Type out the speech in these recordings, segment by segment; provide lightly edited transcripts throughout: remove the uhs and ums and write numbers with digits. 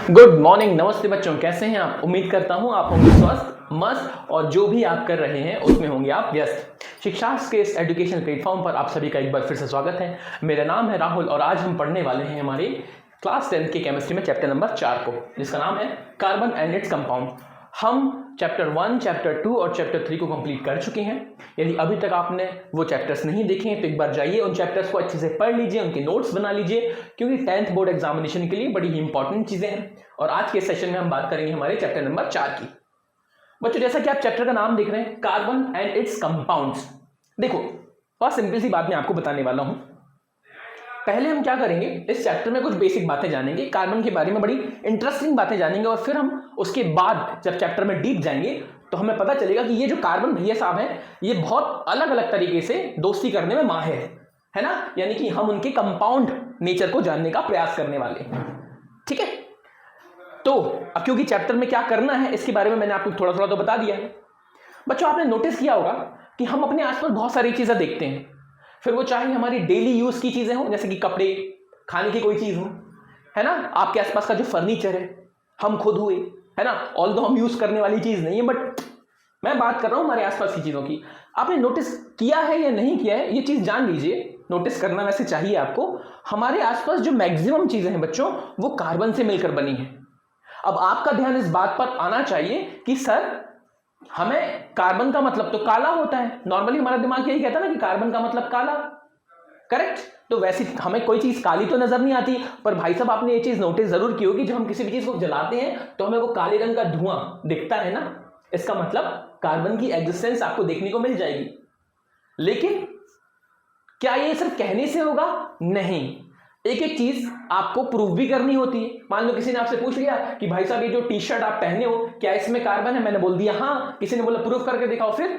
Good morning, नमस्ते बच्चों, कैसे हैं आप। उम्मीद करता हूं आप होंगे स्वस्थ, मस्त और जो भी आप कर रहे हैं उसमें होंगे आप व्यस्त। शिक्षा के इस एजुकेशन प्लेटफॉर्म पर आप सभी का एक बार फिर से स्वागत है। मेरा नाम है राहुल और आज हम पढ़ने वाले हैं हमारे क्लास 10 की केमिस्ट्री में चैप्टर नंबर 4 को, जिसका नाम है कार्बन एंड इट्स कंपाउंड। हम चैप्टर 1, चैप्टर 2 और चैप्टर 3 को कंप्लीट कर चुके हैं। यदि अभी तक आपने वो चैप्टर्स नहीं देखे हैं तो एक बार जाइए, उन चैप्टर्स को अच्छे से पढ़ लीजिए, उनके नोट्स बना लीजिए, क्योंकि 10th बोर्ड एग्जामिनेशन के लिए बड़ी ही इंपॉर्टेंट चीजें हैं। और आज के सेशन में हम बात करेंगे हमारे चैप्टर नंबर 4 की। बच्चों, जैसा कि आप चैप्टर का नाम देख रहे हैं, कार्बन एंड इट्स कंपाउंड्स। देखो, बहुत सिंपल सी बात मैं आपको बताने वाला हूं। पहले हम क्या करेंगे, इस चैप्टर में कुछ बेसिक बातें जानेंगे, कार्बन के बारे में बड़ी इंटरेस्टिंग बातें जानेंगे, और फिर हम उसके बाद जब चैप्टर में डीप जाएंगे तो हमें पता चलेगा कि ये जो कार्बन भैया साहब हैं, ये बहुत अलग अलग तरीके से दोस्ती करने में माहिर है ना। यानी कि हम उनके कंपाउंड नेचर को जानने का प्रयास करने वाले हैं, ठीक है। तो अब क्योंकि चैप्टर में क्या करना है इसके बारे में मैंने आपको थोड़ा थोड़ा तो बता दिया है। बच्चों, आपने नोटिस किया होगा कि हम अपने आसपास बहुत सारी चीजें देखते हैं, फिर वो चाहे हमारी डेली यूज की चीजें हों, जैसे कि कपड़े, खाने की कोई चीज हो, है ना। आपके आसपास का जो फर्नीचर है, हम खुद हुए, है ना। ऑल्दो हम यूज करने वाली चीज नहीं है, बट मैं बात कर रहा हूं हमारे आसपास की चीजों की। आपने नोटिस किया है या नहीं किया है, ये चीज जान लीजिए। नोटिस करना वैसे चाहिए आपको। हमारे आसपास जो मैक्सिमम चीजें हैं बच्चों, वो कार्बन से मिलकर बनी है। अब आपका ध्यान इस बात पर आना चाहिए कि सर, हमें कार्बन का मतलब तो काला होता है। नॉर्मली हमारा दिमाग यही कहता है ना कि कार्बन का मतलब काला, करेक्ट। तो वैसे हमें कोई चीज काली तो नजर नहीं आती, पर भाई साहब आपने ये चीज नोटिस जरूर की होगी, जब हम किसी भी चीज को जलाते हैं तो हमें वो काले रंग का धुआं दिखता है ना। इसका मतलब कार्बन की एग्जिस्टेंस आपको देखने को मिल जाएगी। लेकिन क्या ये सिर्फ कहने से होगा? नहीं, एक एक चीज आपको प्रूव भी करनी होती है। मान लो किसी ने आपसे पूछ लिया कि भाई साहब ये जो टी शर्ट आप पहने हो, क्या इसमें कार्बन है? मैंने बोल दिया हाँ। किसी ने बोला प्रूव करके दिखाओ। फिर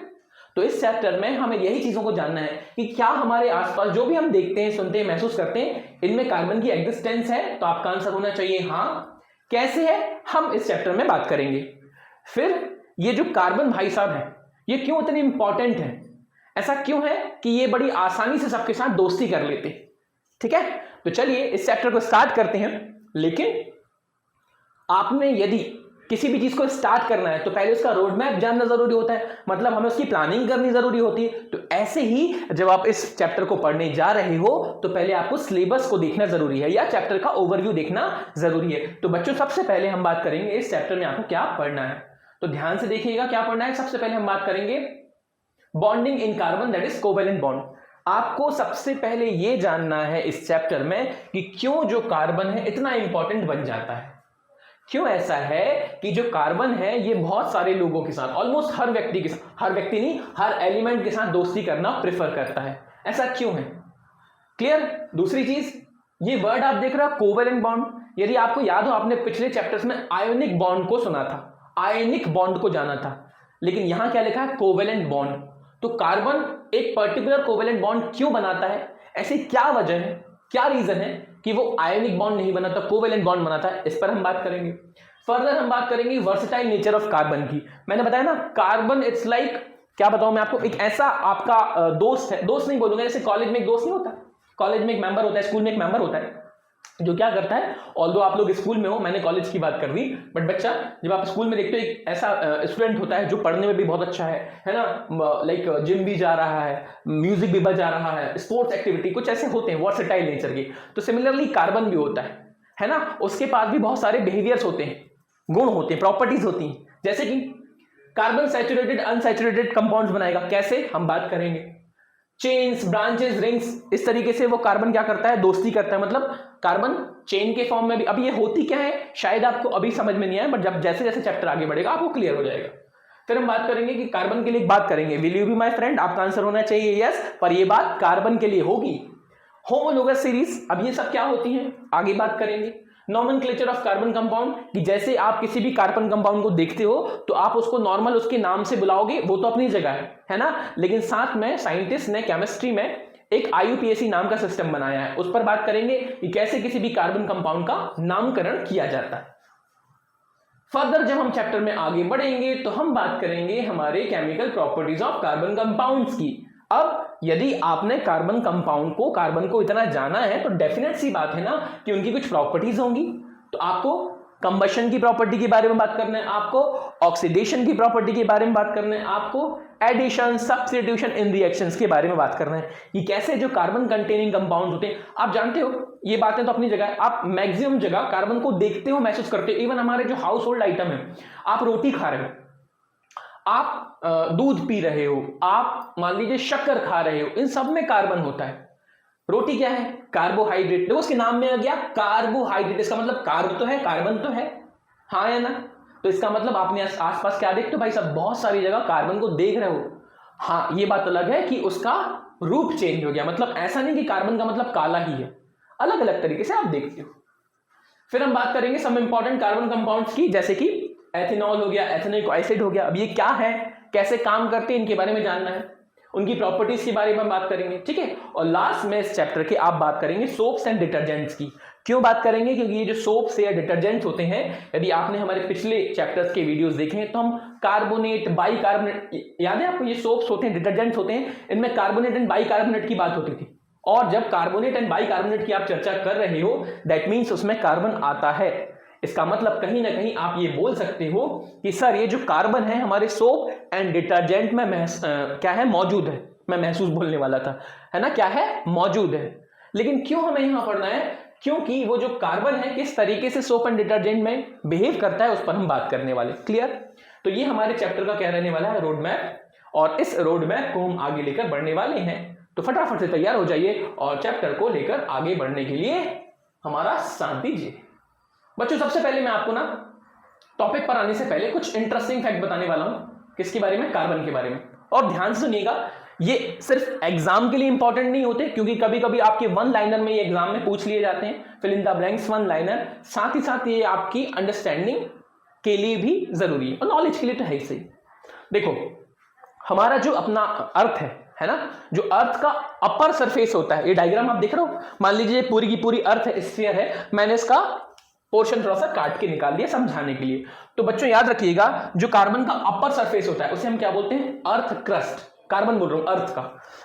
तो इस चैप्टर में हमें यही चीजों को जानना है कि क्या हमारे आसपास जो भी हम देखते हैं, सुनते हैं, महसूस करते हैं, इनमें कार्बन की एग्जिस्टेंस है। तो आपका आंसर होना चाहिए हाँ। कैसे है, हम इस चैप्टर में बात करेंगे। फिर ये जो कार्बन भाई साहब है, ये क्यों इतने इंपॉर्टेंट है, ऐसा क्यों है कि ये बड़ी आसानी से सबके साथ दोस्ती कर लेते, ठीक है। तो चलिए इस चैप्टर को स्टार्ट करते हैं। लेकिन आपने यदि किसी भी चीज को स्टार्ट करना है तो पहले उसका रोड मैप जानना जरूरी होता है, मतलब हमें उसकी प्लानिंग करनी जरूरी होती है। तो ऐसे ही जब आप इस चैप्टर को पढ़ने जा रहे हो तो पहले आपको सिलेबस को देखना जरूरी है, या चैप्टर का ओवरव्यू देखना जरूरी है। तो बच्चों, सबसे पहले हम बात करेंगे इस चैप्टर में आपको क्या पढ़ना है। तो ध्यान से देखिएगा क्या पढ़ना है। सबसे पहले हम बात करेंगे bonding in carbon, that is covalent bond. आपको सबसे पहले यह जानना है इस चैप्टर में कि क्यों जो कार्बन है इतना इंपॉर्टेंट बन जाता है। क्यों ऐसा है कि जो कार्बन है ये बहुत सारे लोगों के साथ, ऑलमोस्ट हर व्यक्ति के साथ, हर व्यक्ति नहीं, हर एलिमेंट के साथ दोस्ती करना प्रेफर करता है। ऐसा क्यों है? क्लियर। दूसरी चीज, ये वर्ड आप देख रहे हो कोवेलेंट बॉन्ड। यदि आपको याद हो, आपने पिछले चैप्टर्स में आयोनिक बॉन्ड को सुना था, आयोनिक बॉन्ड को जाना था, लेकिन यहां क्या लिखा है? Covalent bond. तो कार्बन एक पर्टिकुलर कोवेलेंट बॉन्ड क्यों बनाता है, ऐसी क्या वजह है, क्या रीजन है कि वो आयोनिक बॉन्ड नहीं बनाता, कोवेलेंट बॉन्ड बनाता है, इस पर हम बात करेंगे। फर्दर हम बात करेंगे वर्सेटाइल नेचर ऑफ कार्बन की। मैंने बताया ना, कार्बन इट्स लाइक, क्या बताऊं मैं आपको, एक ऐसा आपका दोस्त है, दोस्त नहीं बोलूंगा, जैसे कॉलेज में एक दोस्त नहीं होता, कॉलेज में एक मेंबर होता है, स्कूल में एक मेंबर होता है, जो क्या करता है, ऑल्दो आप लोग स्कूल में हो, मैंने कॉलेज की बात कर दी, बट बच्चा जब आप स्कूल में देखते हो एक ऐसा स्टूडेंट होता है जो पढ़ने में भी बहुत अच्छा है ना, लाइक जिम भी जा रहा है, म्यूजिक भी बजा रहा है, स्पोर्ट्स एक्टिविटी, कुछ ऐसे होते हैं वर्सेटाइल नेचर के। तो सिमिलरली कार्बन भी होता है ना, उसके पास भी बहुत सारे बिहेवियर्स होते हैं, गुण होते हैं, प्रॉपर्टीज होती हैं। जैसे कि कार्बन सैचुरेटेड अनसैचुरेटेड कंपाउंड्स बनाएगा। कैसे, हम बात करेंगे। चेन्स, ब्रांचेस, रिंग्स, इस तरीके से वो कार्बन क्या करता है, दोस्ती करता है। मतलब कार्बन चेन के फॉर्म में भी, अब ये होती क्या है शायद आपको अभी समझ में नहीं आया, बट जब जैसे जैसे चैप्टर आगे बढ़ेगा आपको क्लियर हो जाएगा। फिर हम बात करेंगे कि कार्बन के लिए बात करेंगे, will you be my friend, आपका आंसर होना चाहिए यस, पर ये बात कार्बन के लिए होगी। होमोलोगस सीरीज, अब ये सब क्या होती हैं आगे बात करेंगे। नॉमेनक्लेचर ऑफ कार्बन कंपाउंड, कि जैसे आप किसी भी कार्बन कंपाउंड को देखते हो तो आप उसको नॉर्मल उसके नाम से बुलाओगे, वो तो अपनी जगह है ना, लेकिन साथ में साइंटिस्ट ने केमिस्ट्री में एक IUPAC नाम का सिस्टम बनाया है, उस पर बात करेंगे कि कैसे किसी भी कार्बन कंपाउंड का नामकरण किया जाता है। फर्दर जब हम चैप्टर में आगे बढ़ेंगे तो हम बात करेंगे हमारे chemical properties of carbon compounds की। अब यदि आपने कार्बन कंपाउंड को, कार्बन को इतना जाना है तो डेफिनेट सी बात है ना कि उनकी कुछ प्रॉपर्टीज होंगी। तो आपको कंबशन की प्रॉपर्टी के बारे में बात करना है आपको, ऑक्सीडेशन की प्रॉपर्टी के बारे में बात करना है आपको, एडिशन, सब्स्टिट्यूशन इन रिएक्शंस के बारे में बात करना है कि कैसे जो कार्बन कंटेनिंग कंपाउंड होते हैं, आप जानते हो ये बातें तो अपनी जगह है, आप मैक्सिमम जगह कार्बन को देखते हो, महसूस करते हो। इवन हमारे जो हाउस होल्ड आइटम है, आप रोटी खा रहे हो, आप दूध पी रहे हो, आप मान लीजिए शक्कर खा रहे हो, इन सब में कार्बन होता है। रोटी क्या है? कार्बोहाइड्रेट। देखो उसके नाम में आ गया कार्बोहाइड्रेट, इसका मतलब कार्ब तो है, कार्बन तो है, हाँ या ना? तो इसका मतलब आपने आसपास क्या देखते हो भाई साहब, बहुत सारी जगह कार्बन को देख रहे हो। हाँ, ये बात अलग है कि उसका रूप चेंज हो गया, मतलब ऐसा नहीं कि कार्बन का मतलब काला ही है, अलग अलग तरीके से आप देखते हो। फिर हम बात करेंगे सम इंपॉर्टेंट कार्बन कंपाउंड्स की, जैसे कि एथेनॉल हो गया, एथेनोइक एसिड हो गया। अब ये क्या है, कैसे काम करते हैं, इनके बारे में जानना है, उनकी प्रॉपर्टीज के बारे में हम बात करेंगे, ठीक है। और लास्ट में इस चैप्टर के आप बात करेंगे सोप्स एंड डिटर्जेंट्स की। क्यों बात करेंगे? क्योंकि ये जो सोप्स या डिटर्जेंट्स होते हैं, यदि आपने हमारे पिछले चैप्टर्स के वीडियोस देखे हैं तो हम कार्बोनेट, बाइकार्बोनेट, याद है आपको, ये सोप्स होते हैं, डिटर्जेंट्स होते हैं, इनमें कार्बोनेट एंड बाइकार्बोनेट की बात होती थी। और जब कार्बोनेट एंड बाइकार्बोनेट की आप चर्चा कर रहे हो, दैट मीन्स उसमें कार्बन आता है। इसका मतलब कहीं ना कहीं आप ये बोल सकते हो कि सर ये जो कार्बन है हमारे सोप एंड डिटर्जेंट में क्या है, मौजूद है। मैं महसूस बोलने वाला था, है ना, क्या है, मौजूद है। लेकिन क्यों हमें यहां पढ़ना है? क्योंकि वो जो कार्बन है किस तरीके से सोप एंड डिटर्जेंट में बिहेव करता है, उस पर हम बात करने वाले। क्लियर? तो ये हमारे चैप्टर का क्या रहने वाला है, रोड मैप, और इस रोड मैप को हम आगे लेकर बढ़ने वाले हैं। तो फटाफट से तैयार हो जाइए और चैप्टर को लेकर आगे बढ़ने के लिए हमारा साथ दीजिए। बच्चों, सबसे पहले मैं आपको ना टॉपिक पर आने से पहले कुछ इंटरेस्टिंग फैक्ट बताने वाला हूं। किसके बारे में? कार्बन के बारे में। और ध्यान से सुनिएगा, ये सिर्फ एग्जाम के लिए इंपॉर्टेंट नहीं होते, क्योंकि कभी कभी आपके वन लाइनर में ये एग्जाम में पूछ लिए जाते हैं, fill in the blanks one liner. साथ ही साथ ये आपकी अंडरस्टैंडिंग के लिए भी जरूरी है और नॉलेज के लिए तो है ही सही। देखो, हमारा जो अपना अर्थ है ना, जो अर्थ का अपर सरफेस होता है, ये डायग्राम आप देख रहे हो, मान लीजिए पूरी की पूरी अर्थ है, स्फीयर है, मैंने इसका पोर्शन थोड़ा सा काट के निकाल दिया समझाने के लिए। तो बच्चों याद रखिएगा, जो कार्बन का अपर सरफेस होता है उसे हम क्या बोलते हैं? Earth crust. कार्बन बोल रहा हूं, अर्थ का,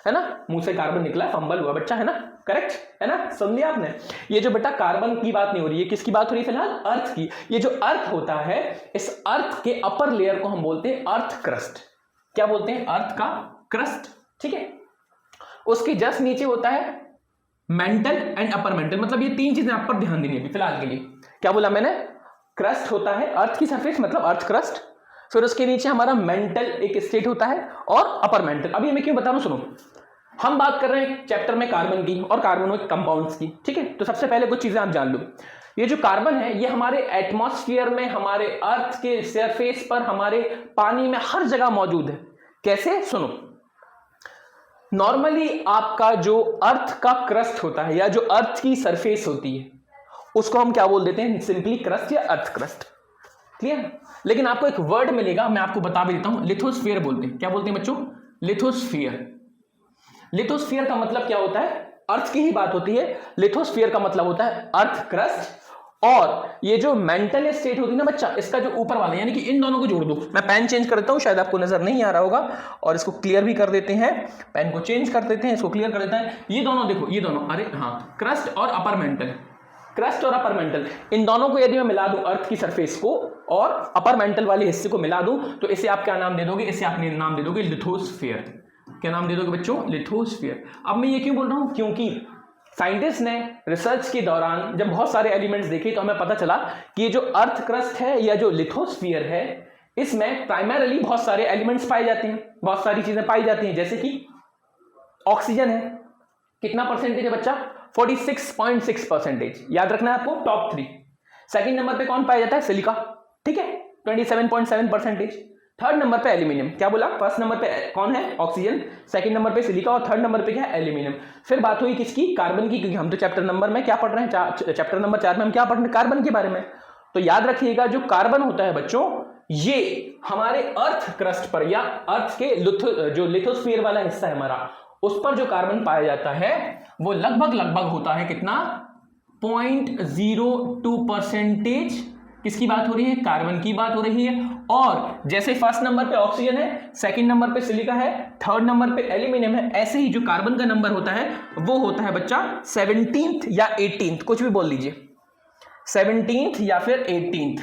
है ना, मुंह से कार्बन निकला, फंबल हुआ बच्चा, है ना, करेक्ट है ना, समझ लिया आपने। ये जो बेटा कार्बन की बात नहीं हो रही है, किसकी बात हो रही है फिलहाल? अर्थ की। ये जो अर्थ होता है, इस अर्थ के अपर लेयर को हम बोलते हैं अर्थ क्रस्ट। क्या बोलते हैं? अर्थ का क्रस्ट, ठीक है। उसके जस्ट नीचे होता है मेंटल एंड अपर मेंटल, मतलब ये तीन चीजें आप पर ध्यान देनी है फिलहाल के लिए। क्या बोला मैंने? क्रस्ट होता है अर्थ की सरफेस, मतलब अर्थ क्रस्ट, फिर उसके नीचे हमारा मेंटल एक स्टेट होता है और अपर मेंटल। अभी मैं क्यों बता रहा हूं, सुनो। हम बात कर रहे हैं चैप्टर में कार्बन की और कार्बोनिक कंपाउंड्स की, ठीक है। तो सबसे पहले कुछ चीजें आप जान लो। ये जो कार्बन है, ये हमारे एटमॉस्फेयर में, हमारे अर्थ के सरफेस पर, हमारे पानी में, हर जगह मौजूद है। कैसे? सुनो। नॉर्मली आपका जो अर्थ का क्रस्ट होता है या जो अर्थ की सरफेस होती है, उसको हम क्या बोल देते हैं? सिंपली क्रस्ट या अर्थ क्रस्ट। क्लियर? लेकिन आपको एक वर्ड मिलेगा, मैं आपको बता भी देता हूं, लिथोस्फीयर बोलते हैं। क्या बोलते हैं बच्चों? लिथोस्फीयर। लिथोस्फीयर का मतलब क्या होता है? अर्थ की ही बात होती है। लिथोस्फीयर का मतलब होता है अर्थ क्रस्ट, और ये जो मेंटल स्टेट होती है ना बच्चा, इसका जो ऊपर वाला, यानी कि इन दोनों को जोड़ दो। मैं पेन चेंज कर देता हूं, शायद आपको नजर नहीं आ रहा होगा, और इसको क्लियर भी कर देते हैं। पेन को चेंज कर देते हैं, इसको क्लियर कर देते हैं। ये दोनों देखो, ये दोनों, अरे हाँ, क्रस्ट और अपर मेंटल, क्रस्ट और अपर मेंटल, इन दोनों को यदि मैं मिला दूं, अर्थ की सरफेस को और अपर मेंटल वाले हिस्से को मिला दूं, तो इसे आप क्या नाम दे दोगे? इसे आप नाम दे दोगे लिथोस्फीयर। क्या नाम दे दोगे बच्चों? लिथोस्फीयर। अब मैं ये क्यों बोल रहा हूं? क्योंकि साइंटिस्ट ने रिसर्च के दौरान जब बहुत सारे एलिमेंट्स देखे, तो हमें पता चला कि ये जो अर्थ क्रस्ट है या जो लिथोस्फीयर है, इसमें प्राइमरीली बहुत सारे एलिमेंट्स पाए जाते हैं, बहुत सारी चीजें पाई जाती हैं। जैसे कि ऑक्सीजन है, कितना परसेंटेज है बच्चा? 46.6%। याद रखना है आपको, टॉप 3। सेकंड नंबर पे कौन पाया जाता है? सिलिका, ठीक है, 27.7%। थर्ड नंबर पे एल्यूमिनियम। क्या बोला? फर्स्ट नंबर पे कौन है? ऑक्सीजन, सेकंड नंबर पे सिलिका, और थर्ड नंबर पे क्या है? एल्यूमिनियम। फिर बात हुई किसकी? कार्बन की, क्योंकि हम तो चैप्टर नंबर में क्या पढ़ रहे हैं? चैप्टर नंबर 4 में हम क्या पढ़ रहे हैं? कार्बन के बारे में। तो याद रखिएगा, जो कार्बन होता है बच्चों, ये हमारे अर्थ क्रस्ट पर या अर्थ के जो लिथोस्फीयर वाला हिस्सा है हमारा, उस पर जो कार्बन पाया जाता है वो लगभग होता है कितना? 0.02%। किसकी बात हो रही है? कार्बन की बात हो रही है। और जैसे फर्स्ट नंबर पे ऑक्सीजन है, सेकंड नंबर पे सिलिका है, थर्ड नंबर पे एल्यूमिनियम है, ऐसे ही जो कार्बन का नंबर होता है वो होता है बच्चा 17th या 18th, कुछ भी बोल लीजिए। 17th या फिर 18th,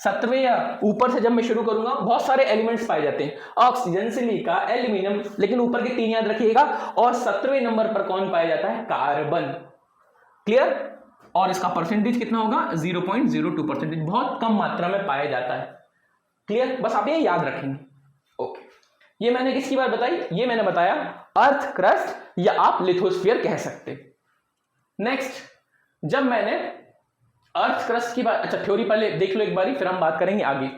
17वें या ऊपर से जब मैं शुरू करूंगा बहुत सारे एलिमेंट्स पाए जाते हैं, ऑक्सीजन, सिलिका, एल्यूमिनियम, लेकिन ऊपर के 3 याद रखिएगा। और 17वें नंबर पर कौन पाया जाता है? कार्बन। क्लियर? और इसका परसेंटेज कितना होगा? 0.02%, बहुत कम मात्रा में पाया जाता है। क्लियर? बस आप ये याद रखेंगे। ओके, ये मैंने किसकी बात बताई? ये मैंने बताया अर्थ क्रस्ट या आप लिथोस्फीयर कह सकते। नेक्स्ट, जब मैंने अर्थ क्रस्ट की बात, अच्छा थ्योरी पहले देख लो एक बारी, फिर हम बात करेंगे आगे।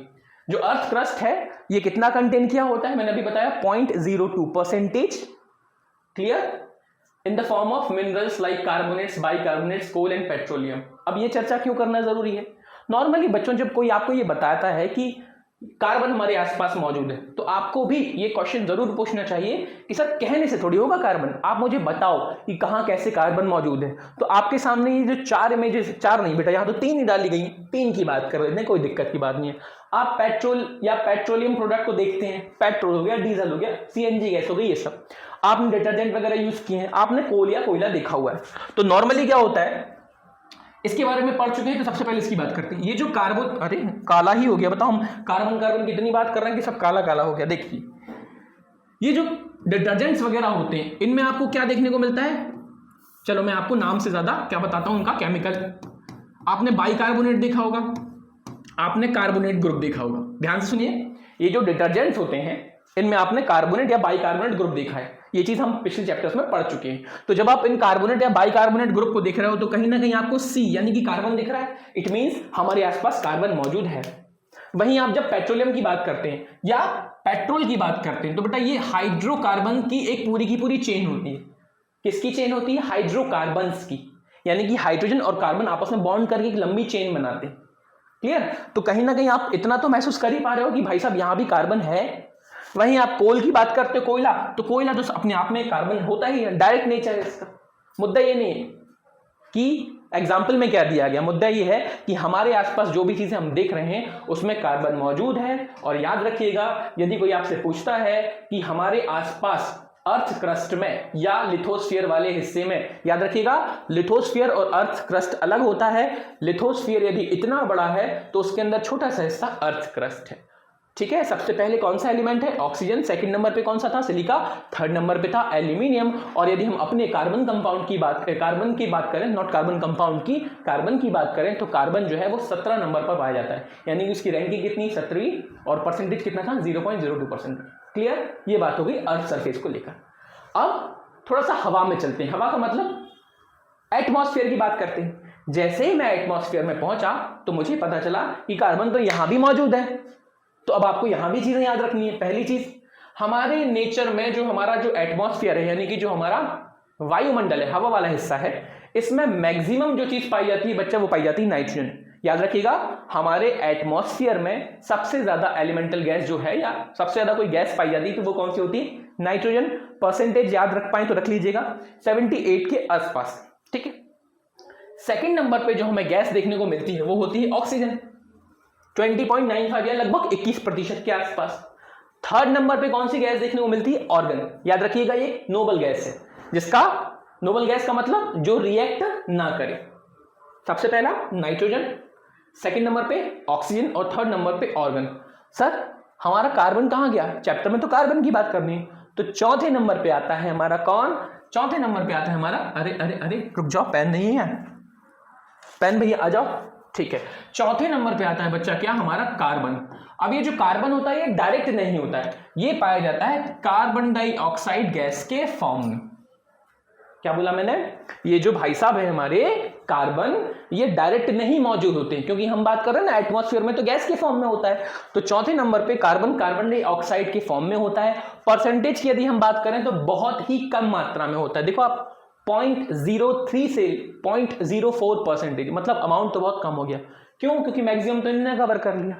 जो अर्थ क्रस्ट है ये कितना कंटेन किया होता है? मैंने अभी बताया 0.02%। Clear? In the form of minerals like carbonates, bicarbonates, coal and petroleum. अब ये चर्चा क्यों करना जरूरी है? नॉर्मली बच्चों जब कोई आपको ये बताता है कि कार्बन हमारे आसपास मौजूद है, तो आपको भी ये क्वेश्चन जरूर पूछना चाहिए कि सर कहने से थोड़ी होगा कार्बन, आप मुझे बताओ कि कहां कैसे कार्बन मौजूद है। तो आपके सामने ये जो 4 इमेजेस, 4 नहीं बेटा, यहां तो 3 ही डाली गई, 3 की बात कर रहे हैं, कोई दिक्कत की बात नहीं है। आप पेट्रोल या पेट्रोलियम प्रोडक्ट को देखते हैं, पेट्रोल हो गया, डीजल हो गया, सीएनजी गैस हो गई, ये सब आपने डिटर्जेंट वगैरह यूज किए हैं, आपने कोल या कोयला देखा हुआ है। तो नॉर्मली क्या होता है, इसके बारे में पढ़ चुके हैं, तो सबसे पहले इसकी बात करते हैं। ये जो कार्बन, अरे काला ही हो गया, बताओ हम कार्बन कार्बन कितनी बात कर रहे हैं कि सब काला काला हो गया। देखिए ये जो डिटर्जेंट्स वगैरह होते हैं, इनमें आपको क्या देखने को मिलता है? चलो मैं आपको नाम से ज्यादा क्या बताता हूं उनका केमिकल। आपने बाइकार्बोनेट देखा होगा, आपने कार्बोनेट ग्रुप देखा होगा। ध्यान से सुनिए, ये जो डिटर्जेंट्स होते हैं इनमें आपने कार्बोनेट या बाइकार्बोनेट ग्रुप देखा है। ये चीज हम पिछले चैप्टर्स में पढ़ चुके हैं। तो जब आप इन कार्बोनेट या बाइकार्बोनेट ग्रुप को देख रहे हो तो कहीं ना कहीं आपको सी यानी कि कार्बन दिख रहा है। इट मींस हमारे आसपास कार्बन मौजूद है। वहीं आप जब पेट्रोलियम की बात करते हैं या पेट्रोल की बात करते हैं तो बेटा ये हाइड्रोकार्बन की एक पूरी की पूरी चेन होती है। किसकी चेन होती है? हाइड्रोकार्बन्स की, यानी कि हाइड्रोजन और कार्बन आपस में बॉन्ड करके एक लंबी चेन बनाते हैं। क्लियर? तो कहीं ना कहीं आप इतना तो महसूस कर ही पा रहे हो कि भाई साहब यहां भी कार्बन है। वहीं आप कोल की बात करते हो, कोयला, तो कोयला तो अपने आप में कार्बन होता ही है, डायरेक्ट नेचर है इसका। मुद्दा ये नहीं है कि एग्जाम्पल में क्या दिया गया, मुद्दा ये है कि हमारे आसपास जो भी चीजें हम देख रहे हैं उसमें कार्बन मौजूद है। और याद रखिएगा, यदि कोई आपसे पूछता है कि हमारे आसपास अर्थ क्रस्ट में या लिथोस्फीयर वाले हिस्से में, याद रखिएगा लिथोस्फीयर और अर्थ क्रस्ट अलग होता है। लिथोस्फीयर यदि इतना बड़ा है तो उसके अंदर छोटा सा हिस्सा अर्थ क्रस्ट है। ठीक है? सबसे पहले कौन सा एलिमेंट है? ऑक्सीजन। सेकंड नंबर पे कौन सा था? सिलिका। थर्ड नंबर पे था एल्यूमिनियम। और यदि हम अपने कार्बन कंपाउंड की बात करें, कार्बन की बात करें, नॉट कार्बन कंपाउंड की, कार्बन की बात करें, तो कार्बन जो है वो 17 नंबर पर पाया जाता है। यानी कि उसकी रैंकिंग कितनी? 17वीं। और परसेंटेज कितना था? 0.02%। क्लियर? ये बात हो गई अर्थ सरफेस को लेकर। अब थोड़ा सा हवा में चलते हैं। हवा का मतलब एटमॉस्फेयर की बात करते हैं। जैसे ही मैं एटमॉस्फेयर में पहुंचा तो मुझे पता चला कि कार्बन तो यहां भी मौजूद है। तो अब आपको यहां भी चीजें याद रखनी है। पहली चीज, हमारे नेचर में जो हमारा जो एटमॉस्फेयर है, यानी कि जो हमारा वायुमंडल है, हवा वाला हिस्सा है, इसमें मैक्सिमम जो चीज पाई जाती है बच्चा, वो पाई जाती है नाइट्रोजन। याद रखिएगा, हमारे एटमॉस्फेयर में सबसे ज्यादा एलिमेंटल गैस जो है या सबसे ज्यादा कोई गैस पाई जाती है तो वो कौन सी होती है? नाइट्रोजन। परसेंटेज याद रख पाए तो रख लीजिएगा 78 के आसपास। ठीक है? सेकंड नंबर पे जो हमें गैस देखने को मिलती है वो होती है ऑक्सीजन, 20.95 या लगभग 21% के आसपास। थर्ड नंबर पे कौन सी गैस देखने को मिलती है? ऑर्गन। याद रखिएगा ये नोबल गैस है, जिसका नोबल गैस का मतलब जो रिएक्ट ना करे। सबसे पहला नाइट्रोजन, सेकंड नंबर पे ऑक्सीजन और थर्ड नंबर पे ऑर्गन। सर हमारा कार्बन कहां गया? चैप्टर में तो कार्बन की बात करनी है। तो चौथे नंबर पे आता है हमारा कौन? चौथे नंबर पे आता है हमारा, अरे अरे अरे रुक जाओ, पेन नहीं है, पेन भैया आ जाओ। ठीक है, चौथे नंबर पे आता है बच्चा क्या? हमारा कार्बन। अब ये जो कार्बन होता है ये डायरेक्ट नहीं होता है, ये पाया जाता है कार्बन डाइऑक्साइड गैस के फॉर्म में। क्या बोला मैंने? ये जो भाई साहब है हमारे कार्बन, ये डायरेक्ट नहीं मौजूद होते क्योंकि हम बात कर रहे हैं ना एटमॉस्फेयर में तो गैस के फॉर्म में होता है। तो चौथे नंबर पे कार्बन कार्बन डाइऑक्साइड के फॉर्म में होता है। परसेंटेज की यदि हम बात करें तो बहुत ही कम मात्रा में होता है। देखो आप 0.03 से 0.04%, मतलब अमाउंट तो बहुत कम हो गया। क्यों? क्योंकि मैक्सिमम तो इन्होंने कवर कर लिया।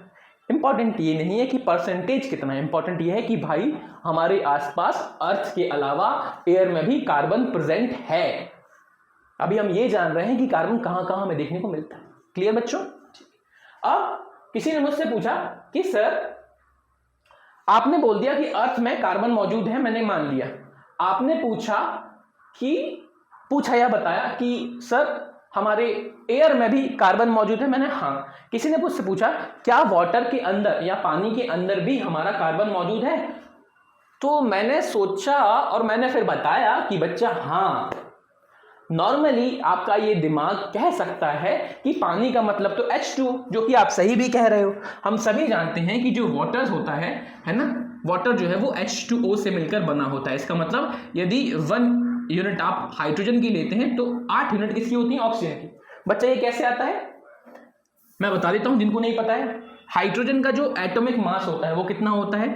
इंपॉर्टेंट ये नहीं है कि परसेंटेज कितना है, इंपॉर्टेंट ये है कि भाई हमारे आसपास अर्थ के अलावा एयर में भी कार्बन प्रेजेंट है। अभी हम ये जान रहे हैं कि कार्बन कहां कहां हमें देखने को मिलता है। क्लियर बच्चों? अब किसी ने मुझसे पूछा कि सर आपने बोल दिया कि अर्थ में कार्बन मौजूद है, मैंने मान लिया। आपने पूछा या बताया कि सर हमारे एयर में भी कार्बन मौजूद है? मैंने हाँ। किसी ने मुझसे पूछा क्या वाटर के अंदर या पानी के अंदर भी हमारा कार्बन मौजूद है? तो मैंने सोचा और मैंने फिर बताया कि बच्चा हाँ, नॉर्मली आपका ये दिमाग कह सकता है कि पानी का मतलब तो H2, जो कि आप सही भी कह रहे हो। हम सभी जानते हैं कि जो वाटर होता है ना, वाटर जो है वो H2O से मिलकर बना होता है। इसका मतलब यदि 1 यूनिट आप हाइड्रोजन की लेते हैं तो 8 यूनिट किसकी होती है? ऑक्सीजन की। बच्चा ये कैसे आता है? मैं बता देता हूं जिनको नहीं पता है। हाइड्रोजन का जो एटॉमिक मास होता है वो कितना होता है?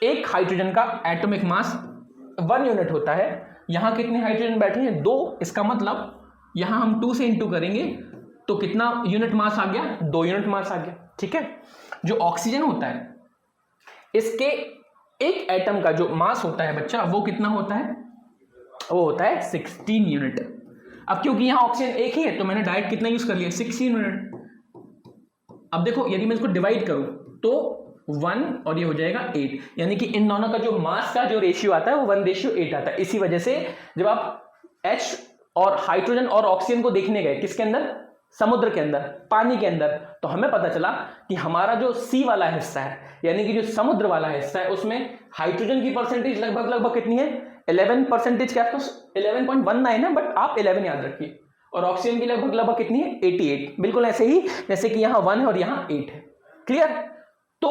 एक हाइड्रोजन का एटॉमिक मास 1 यूनिट होता है। यहां कितने हाइड्रोजन बैठे हैं? 2। इसका मतलब यहां हम 2 से इंटू करेंगे तो कितना यूनिट मास आ गया? 2 यूनिट मास आ गया। ठीक है। जो ऑक्सीजन होता है इसके एक एटम का जो मास होता है बच्चा वो कितना होता है? वो होता है 16 यूनिट। अब क्योंकि यहां ऑक्सीजन एक ही है तो मैंने डायरेक्ट कितना यूज कर लिया? 16 यूनिट। अब देखो यदि मैं इसको डिवाइड करूं तो 1 और ये हो जाएगा 8, यानी कि इन दोनों का जो मास का जो रेशियो आता है वो 1:8 आता है। इसी वजह से जब आप H और हाइड्रोजन और ऑक्सीजन को देखने गए किसके अंदर? समुद्र के अंदर, पानी के अंदर, तो हमें पता चला कि हमारा जो सी वाला हिस्सा है यानी कि जो समुद्र वाला हिस्सा है उसमें हाइड्रोजन की परसेंटेज लगभग कितनी है? 11% के आसपास, 11.19 है, बट आप 11 याद रखिए। और ऑक्सीजन की लगभग कितनी है? 88। बिल्कुल ऐसे ही जैसे कि यहाँ 1 है और यहाँ 8 है। क्लियर? तो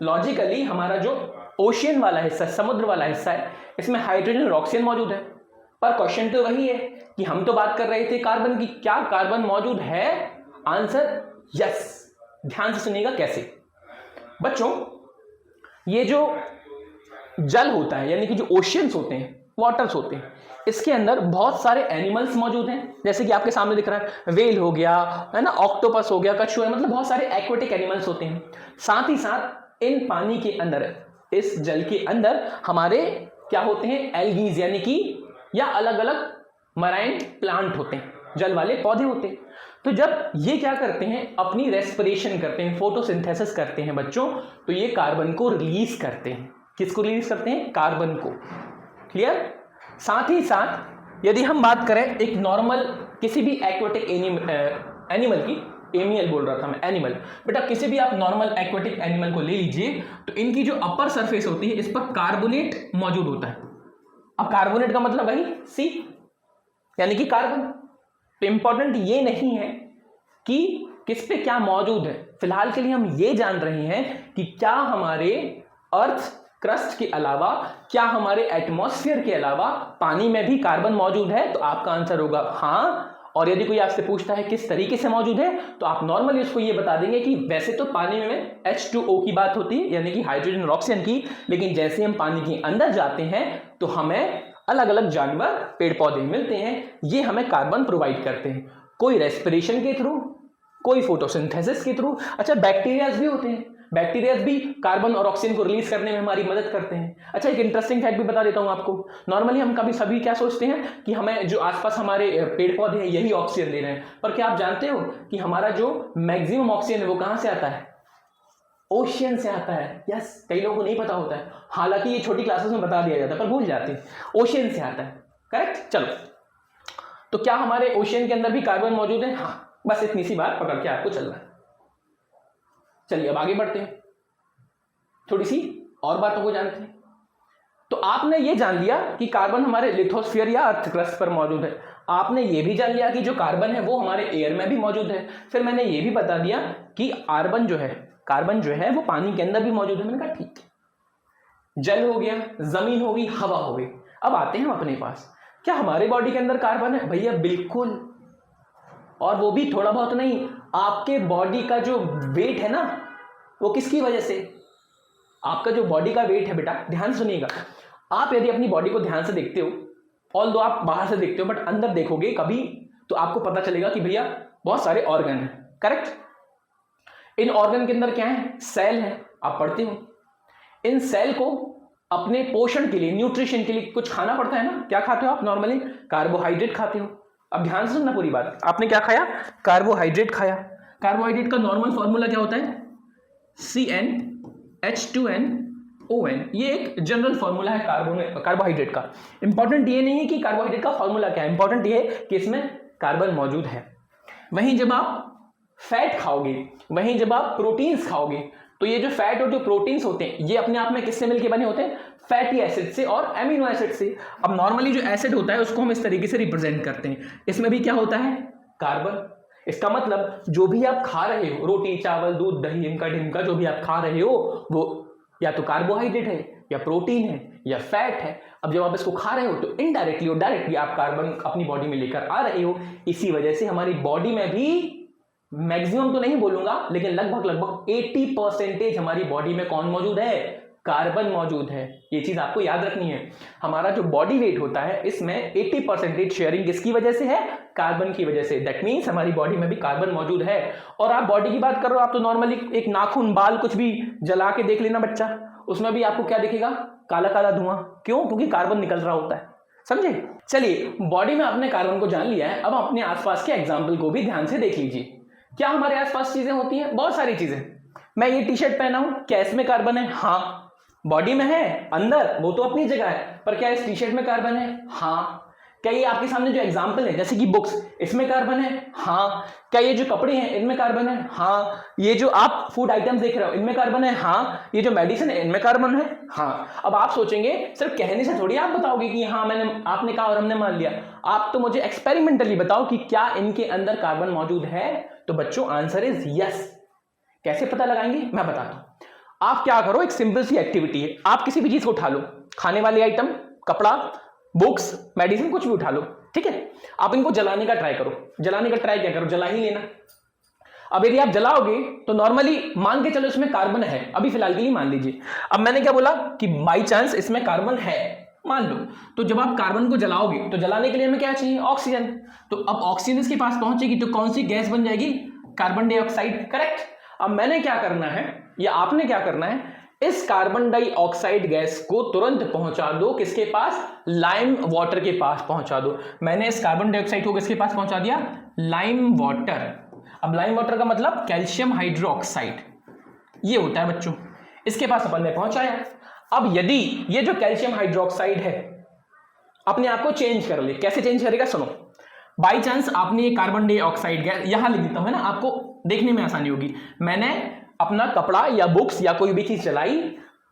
लॉजिकली हमारा जो ओशियन वाला हिस्सा, समुद्र वाला हिस्सा है, इसमें हाइड्रोजन और ऑक्सीजन मौजूद है। पर क्वेश्चन तो वही है कि हम तो बात कर रहे थे कार्बन की। क्या कार्बन मौजूद है? Answer yes. ध्यान से सुनिएगा कैसे। बच्चों, ये जो जल होता है यानी कि जो ओशियंस होते हैं, वाटर्स होते हैं, इसके अंदर बहुत सारे एनिमल्स मौजूद हैं। जैसे कि आपके सामने दिख रहा है, वेल हो गया, है ना, ऑक्टोपस हो गया, कछुआ, मतलब बहुत सारे एक्वेटिक एनिमल्स होते हैं। साथ ही साथ इन पानी के अंदर, इस जल के अंदर हमारे क्या होते हैं? एल्गीज यानी कि या अलग अलग मराइन प्लांट होते हैं, जल वाले पौधे होते हैं। तो जब ये क्या करते हैं? अपनी रेस्पिरेशन करते हैं, फोटोसिंथेसिस करते हैं बच्चों, तो ये कार्बन को रिलीज करते हैं। किसको रिलीज करते हैं? कार्बन को। क्लियर? साथ ही साथ यदि हम बात करें एक नॉर्मल किसी भी एक्वेटिक एनिमल की, एमियल बोल रहा था मैं, एनिमल, बेटा किसी भी आप नॉर्मल एक्वेटिक एनिमल को ले लीजिए तो इनकी जो अपर सरफेस होती है इस पर कार्बोनेट मौजूद होता है। अब कार्बोनेट का मतलब वही सी यानी कि कार्बन। तो इंपॉर्टेंट ये नहीं है कि किस पे क्या मौजूद है, फिलहाल के लिए हम ये जान रहे हैं कि क्या हमारे अर्थ क्रस्ट के अलावा, क्या हमारे एटमॉस्फेयर के अलावा पानी में भी कार्बन मौजूद है। तो आपका आंसर होगा हाँ। और यदि कोई आपसे पूछता है किस तरीके से मौजूद है तो आप नॉर्मली उसको ये बता देंगे कि वैसे तो पानी में H2O की बात होती है यानी कि हाइड्रोजन और ऑक्सीजन की, लेकिन जैसे हम पानी के अंदर जाते हैं तो हमें अलग अलग जानवर, पेड़ पौधे मिलते हैं, ये हमें कार्बन प्रोवाइड करते हैं, कोई रेस्पिरेशन के थ्रू, कोई फोटोसिंथेसिस के थ्रू। अच्छा, बैक्टीरियाज भी होते हैं, बैक्टीरियाज भी कार्बन और ऑक्सीजन को रिलीज करने में हमारी मदद करते हैं। अच्छा, एक इंटरेस्टिंग फैक्ट भी बता देता हूं आपको। नॉर्मली हम कभी सभी क्या सोचते हैं कि हमें जो आसपास हमारे पेड़ पौधे हैं यही ऑक्सीजन दे रहे हैं, पर क्या आप जानते हो कि हमारा जो मैक्सिमम ऑक्सीजन है वो कहां से आता है? ओशियन से आता है। यस, कई लोगों को नहीं पता होता है, हालांकि ये छोटी क्लासेस में बता दिया जाता है पर भूल जाते हैं। ओशियन से आता है, करेक्ट। चलो, तो क्या हमारे ओशियन के अंदर भी कार्बन मौजूद है? हाँ, बस इतनी सी बात पकड़ के आपको चलना है। चलिए अब आगे बढ़ते हैं, थोड़ी सी और बातों को जानते हैं। तो आपने ये जान लिया कि कार्बन हमारे लिथोस्फीयर या अर्थ क्रस्ट पर मौजूद है। आपने ये भी जान लिया कि जो कार्बन है वो हमारे एयर में भी मौजूद है। फिर मैंने ये भी बता दिया कि कार्बन जो है वो पानी के अंदर भी मौजूद है। मैंने कहा ठीक है, जल हो गया, जमीन हो गई, हवा हो गई। अब आते हैं हम अपने पास, क्या हमारे बॉडी के अंदर कार्बन है? भैया बिल्कुल, और वो भी थोड़ा बहुत नहीं। आपके बॉडी का जो वेट है ना, वो किसकी वजह से? आपका जो बॉडी का वेट है बेटा, ध्यान सुनिएगा, आप यदि अपनी बॉडी को ध्यान से देखते हो, ऑल दो आप बाहर से देखते हो बट अंदर देखोगे कभी तो आपको पता चलेगा कि भैया बहुत सारे ऑर्गन हैं, करेक्ट। इन ऑर्गन के अंदर क्या है? सेल है, आप पढ़ते हो। इन सेल को अपने पोषण के लिए, न्यूट्रिशन के लिए कुछ खाना पड़ता है ना। क्या खाते हो आप? नॉर्मली कार्बोहाइड्रेट खाते हो। अब ध्यान से सुनना पूरी बात, आपने क्या खाया? कार्बोहाइड्रेट खाया। कार्बोहाइड्रेट का नॉर्मल फॉर्मूला क्या होता है? CnH2nOn। ये एक जनरल फॉर्मूला है कार्बोहाइड्रेट का। इंपॉर्टेंट ये नहीं है कि कार्बोहाइड्रेट का फॉर्मूला क्या है, इंपॉर्टेंट ये है कि इसमें कार्बन मौजूद है। वहीं जब आप फैट खाओगे, वहीं जब आप प्रोटीन्स खाओगे, तो ये जो फैट और जो प्रोटीन्स होते हैं ये अपने आप में किससे मिलके बने होते हैं? फैटी एसिड से और एमिनो एसिड से। अब नॉर्मली जो एसिड होता है उसको हम इस तरीके से रिप्रेजेंट करते हैं, इसमें भी क्या होता है? कार्बन। इसका मतलब जो भी आप खा रहे हो, रोटी चावल दूध दही इनका ढिमका जो भी आप खा रहे हो, वो या तो कार्बोहाइड्रेट है या प्रोटीन है या फैट है। अब जब आप इसको खा रहे हो तो इनडायरेक्टली और डायरेक्टली आप कार्बन अपनी बॉडी में लेकर आ रहे हो। इसी वजह से हमारी बॉडी में भी मैक्सिमम तो नहीं बोलूंगा, लेकिन लगभग 80% हमारी बॉडी में कौन मौजूद है? कार्बन मौजूद है। ये चीज आपको याद रखनी है। हमारा जो बॉडी वेट होता है इसमें 80% शेयरिंग किसकी वजह से है? कार्बन की वजह से। दैट मीन्स हमारी बॉडी में भी कार्बन मौजूद है। और आप बॉडी की बात कर रहे हो, आप तो नॉर्मली एक नाखून बाल कुछ भी जला के देख लेना बच्चा, उसमें भी आपको क्या दिखेगा? काला काला धुआं। क्यों? क्योंकि कार्बन निकल रहा होता है। समझे? चलिए, बॉडी में आपने कार्बन को जान लिया है, अब अपने आसपास के एग्जाम्पल को भी ध्यान से देख लीजिए। क्या हमारे आसपास चीजें होती हैं? बहुत सारी चीजें। मैं ये टी शर्ट पहना हूं, क्या इसमें कार्बन है? हाँ। बॉडी में है अंदर, वो तो अपनी जगह है, पर क्या इस टी शर्ट में कार्बन है? हाँ। क्या ये आपके सामने जो एग्जाम्पल है जैसे कि बुक्स, इसमें कार्बन है? हाँ। क्या ये जो कपड़े हैं इनमें कार्बन है? हाँ। ये जो आप फूड आइटम्स देख रहे हो इनमें कार्बन है? हाँ। ये जो मेडिसिन है इनमें कार्बन है? हाँ। अब आप सोचेंगे सिर्फ कहने से थोड़ी आप बताओगे कि हाँ आपने कहा और हमने मान लिया। आप तो मुझे एक्सपेरिमेंटली बताओ कि क्या इनके अंदर कार्बन मौजूद है। तो बच्चों आंसर इज यस। कैसे पता लगाएंगे मैं बताता हूं। आप क्या करो, एक सिंपल सी एक्टिविटी है, आप किसी भी चीज को उठा लो, खाने वाले आइटम, कपड़ा, बुक्स, मेडिसिन, कुछ भी उठा लो, ठीक है। आप इनको जलाने का ट्राई करो। जलाने का ट्राई क्या करो? जला ही लेना। अब यदि आप जलाओगे तो नॉर्मली मान के चलो इसमें कार्बन है, अभी फिलहाल के लिए मान लीजिए। अब मैंने क्या बोला कि बाई चांस इसमें कार्बन है, मान लो। तो जब आप कार्बन को जलाओगे तो जलाने के लिए हमें क्या चाहिए? ऑक्सीजन। तो अब ऑक्सीजन इसके पास पहुंचेगी तो कौन सी गैस बन जाएगी? Carbon dioxide. करेक्ट। अब मैंने क्या करना है या आपने क्या करना है, इस कार्बन डाइऑक्साइड गैस को तुरंत पहुंचा दो किसके पास? लाइम वाटर के पास पहुंचा दो। मैंने इस कार्बन डाइऑक्साइड को किसके पास पहुंचा दिया? Lime water. अब लाइम वाटर का मतलब कैल्शियम हाइड्रोक्साइड ये होता है बच्चों। इसके पास अपन ने पहुंचाया। अब यदि ये जो कैल्शियम हाइड्रोक्साइड है अपने आप को चेंज कर ले, कैसे चेंज करेगा? सुनो, बाई चांस आपने ये कार्बन डाइऑक्साइड गैस, यहां लिख देता हूं है ना, आपको देखने में आसानी होगी। मैंने अपना कपड़ा या बुक्स या कोई भी चीज जलाई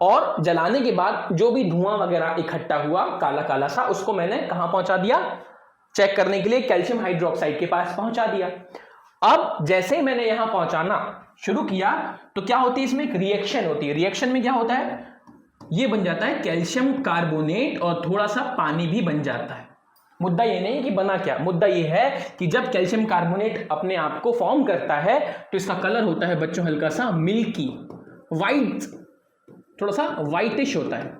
और जलाने के बाद जो भी धुआं वगैरह इकट्ठा हुआ काला काला सा, उसको मैंने कहां पहुंचा दिया? चेक करने के लिए कैल्शियम हाइड्रोक्साइड के पास पहुंचा दिया। अब जैसे मैंने यहां पहुंचाना शुरू किया तो क्या होती है? इसमें एक रिएक्शन होती है। रिएक्शन में क्या होता है? ये बन जाता है कैल्शियम कार्बोनेट और थोड़ा सा पानी भी बन जाता है। मुद्दा ये नहीं कि बना क्या, मुद्दा ये है कि जब कैल्शियम कार्बोनेट अपने आप को फॉर्म करता है तो इसका कलर होता है बच्चों हल्का सा मिल्की वाइट, थोड़ा सा वाइटिश होता है।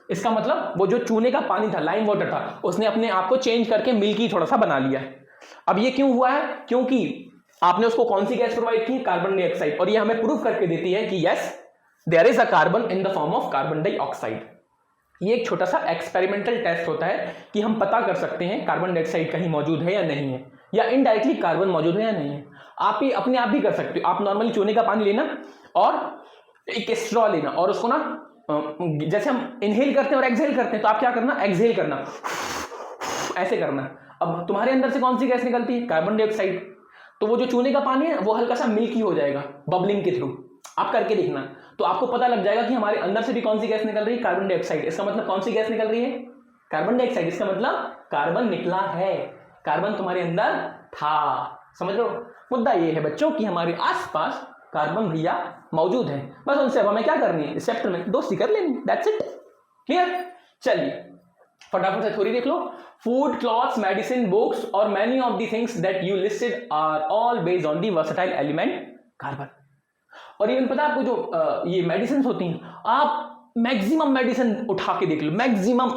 इसका मतलब वो जो चूने का पानी था, लाइम वाटर था, उसने अपने आप को चेंज करके मिल्की थोड़ा सा बना लिया है। अब ये क्यों हुआ है? क्योंकि आपने उसको कौन सी गैस प्रोवाइड की? Carbon dioxide. और ये हमें प्रूव करके देती है कि yes there is a carbon in the form of carbon dioxide. ये एक छोटा सा एक्सपेरिमेंटल टेस्ट होता है कि हम पता कर सकते हैं कार्बन डाइऑक्साइड कहीं मौजूद है या नहीं है, या इनडायरेक्टली कार्बन मौजूद है या नहीं है। आप ही अपने आप भी कर सकते हो। आप नॉर्मली चूने का पानी लेना और एक स्ट्रॉ लेना और उसको ना जैसे हम इनहेल करते हैं और एक्सहेल करते हैं, तो आप क्या करना? एक्सहेल करना, ऐसे करना। अब तुम्हारे अंदर से कौन सी गैस निकलती है? Carbon dioxide. तो वो जो चूने का पानी है वो हल्का सा मिल्की हो जाएगा बबलिंग के थ्रू। आप करके देखना तो आपको पता लग जाएगा कि हमारे अंदर से भी कौन सी गैस निकल रही है? Carbon dioxide. इसका मतलब कौन सी गैस निकल रही है? Carbon dioxide. इसका मतलब कार्बन निकला है, कार्बन तुम्हारे अंदर था। समझ लो, मुद्दा ये है बच्चों कि हमारे आसपास कार्बन भैया मौजूद है, बस उनसे अब हमें क्या करनी है? इस चैप्टर में दोस्ती कर लेनी, दैट्स इट। क्लियर? चलिए फटाफट से थोड़ी देख लो। फूड, क्लॉथ्स, मेडिसिन, बुक्स और many of the things that you listed are all based on the versatile element carbon. और इवन पता है आपको जो ये मेडिसिन होती हैं, आप मैक्सिमम मेडिसिन उठा के देख लो, मैक्सिमम।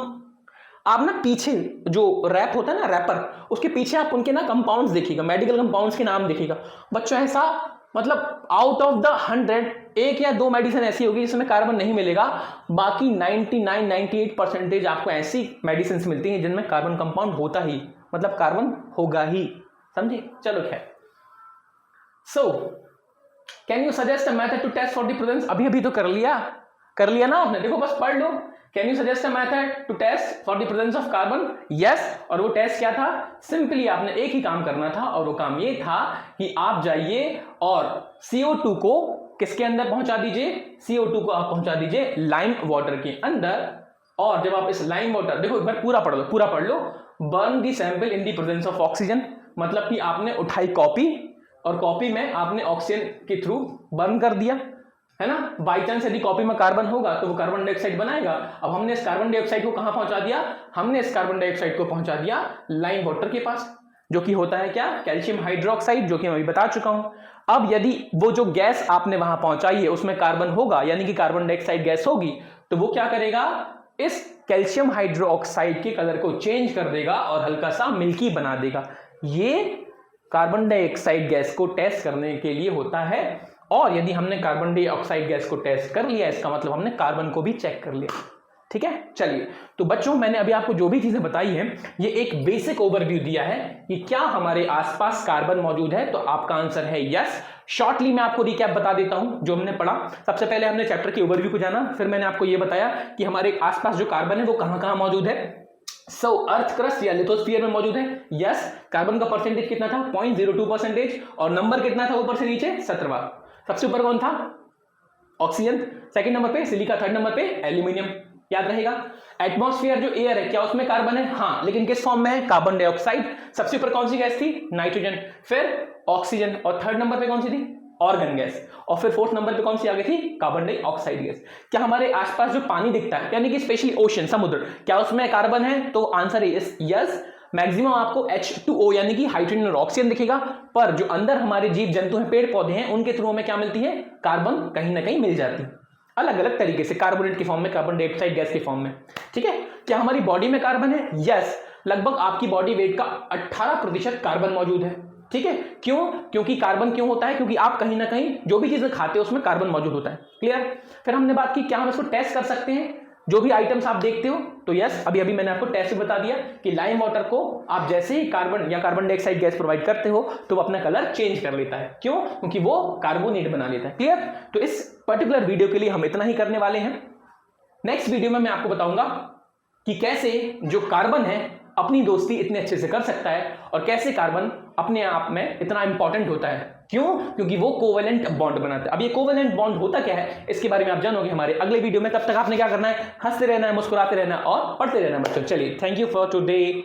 आप ना पीछे जो रैप होता है ना, रैपर, उसके पीछे आप उनके ना कंपाउंड्स देखिएगा, मेडिकल कंपाउंड्स के नाम देखिएगा बच्चों। ऐसा मतलब आउट ऑफ द 100 एक या दो मेडिसिन ऐसी होगी जिसमें कार्बन नहीं मिलेगा, बाकी 99-98% आपको ऐसी मेडिसिन मिलती हैं जिनमें कार्बन कंपाउंड होता ही, मतलब कार्बन होगा ही। समझे? चलो खैर। So can you suggest a method to test for the presence? अभी अभी तो कर लिया, कर लिया ना आपने, देखो बस पढ़ लो। Can you suggest a method to test for the presence of carbon? Yes. और वो टेस्ट क्या था? सिंपली आपने एक ही काम करना था और वो काम ये था कि आप जाइए और CO2 को किसके अंदर पहुंचा दीजिए? CO2 को आप पहुंचा दीजिए लाइम वाटर के अंदर। और जब आप इस लाइम वाटर, देखो एक बार पूरा पढ़ लो, पूरा पढ़ लो। Burn the sample in the presence of oxygen, मतलब कि आपने उठाई कॉपी और कॉपी में आपने ऑक्सीजन के थ्रू बर्न कर दिया, है ना। बाई चांस यदि कॉपी में कार्बन होगा तो वो कार्बन डाइऑक्साइड बनाएगा। अब हमने इस कार्बन डाइऑक्साइड को कहां पहुंचा दिया? हमने इस कार्बन डाइऑक्साइड को पहुंचा दिया लाइम वाटर के पास, जो कि होता है क्या? कैल्शियम हाइड्रोक्साइड, जो कि मैं अभी बता चुका हूं। अब यदि वो जो गैस आपने वहां पहुंचाई है उसमें कार्बन होगा, यानी कि कार्बन डाइऑक्साइड गैस होगी, तो वो क्या करेगा? इस कैल्शियम हाइड्रोक्साइड के कलर को चेंज कर देगा और हल्का सा मिल्की बना देगा। ये कार्बन डाइऑक्साइड गैस को टेस्ट करने के लिए होता है। और यदि हमने कार्बन डाइऑक्साइड गैस को टेस्ट कर लिया, इसका मतलब हमने कार्बन को भी चेक कर लिया। ठीक है, चलिए। तो बच्चों, मैंने अभी आपको जो भी चीजें बताई हैं, ये एक बेसिक ओवरव्यू दिया है कि क्या हमारे आसपास कार्बन मौजूद है। तो आपका आंसर है यस। शॉर्टली मैं आपको रिकैप बता देता हूं जो हमने पढ़ा। सबसे पहले हमने चैप्टर की ओवरव्यू को जाना, फिर मैंने आपको ये बताया कि हमारे आसपास जो कार्बन है वो कहां कहां मौजूद है। अर्थ क्रस्ट या लिथोस्फीयर में मौजूद है। यस। कार्बन का परसेंटेज कितना था? 0.02%। और नंबर कितना था ऊपर से नीचे? 17वां। सबसे ऊपर कौन था? ऑक्सीजन। सेकंड नंबर पे सिलिका, थर्ड नंबर पे एल्यूमिनियम। याद रहेगा। एटमॉस्फेयर जो एयर है, क्या उसमें कार्बन है? हाँ, लेकिन किस फॉर्म में है? Carbon dioxide. सबसे ऊपर कौन सी गैस थी? नाइट्रोजन। फिर ऑक्सीजन। और थर्ड नंबर पे कौन सी थी? Organ gas. और फिर फोर्थ नंबर पे कौन सी आ गई थी? Carbon dioxide gas. क्या हमारे आसपास जो पानी दिखता है, यानी कि स्पेशली ओशन, समुद्र, क्या उसमें कार्बन है? तो आंसर इज यस। मैक्सिमम आपको H2O यानी कि हाइड्रोजन और ऑक्सीजन दिखेगा, पर जो अंदर हमारे जीव जंतु हैं, पेड़ पौधे हैं, उनके थ्रू हमें क्या मिलती है? कार्बन कहीं ना कहीं मिल जाती है, अलग अलग तरीके से, कार्बोनेट की फॉर्म में, कार्बन डाइऑक्साइड गैस की फॉर्म में। ठीक है। क्या हमारी बॉडी में कार्बन है? यस। लगभग आपकी बॉडी वेट का 18% कार्बन मौजूद है। ठीक है। क्यों? क्योंकि कार्बन क्यों होता है? क्योंकि आप कहीं ना कहीं जो भी चीजें खाते हो उसमें कार्बन मौजूद होता है। क्लियर। फिर हमने बात की क्या हम इसको टेस्ट कर सकते हैं, जो भी आइटम्स आप देखते हो। तो यस, अभी अभी मैंने आपको टेस्ट बता दिया कि लाइम वाटर को आप जैसे ही कार्बन या कार्बन डाइऑक्साइड गैस प्रोवाइड करते हो तो वो अपना कलर चेंज कर लेता है। क्यों? क्योंकि वो कार्बोनेट बना लेता है। क्लियर। तो इस पर्टिकुलर वीडियो के लिए हम इतना ही करने वाले हैं। नेक्स्ट वीडियो में मैं आपको बताऊंगा कि कैसे जो कार्बन है अपनी दोस्ती इतने अच्छे से कर सकता है और कैसे कार्बन अपने आप में इतना इंपॉर्टेंट होता है। क्यों? क्योंकि वो कोवेलेंट बॉन्ड बनाता है। अब ये कोवेलेंट बॉन्ड होता क्या है, इसके बारे में आप जानोगे हमारे अगले वीडियो में। तब तक आपने क्या करना है? हंसते रहना है, मुस्कुराते रहना है और पढ़ते रहना है बच्चों। चलिए, थैंक यू फॉर टुडे।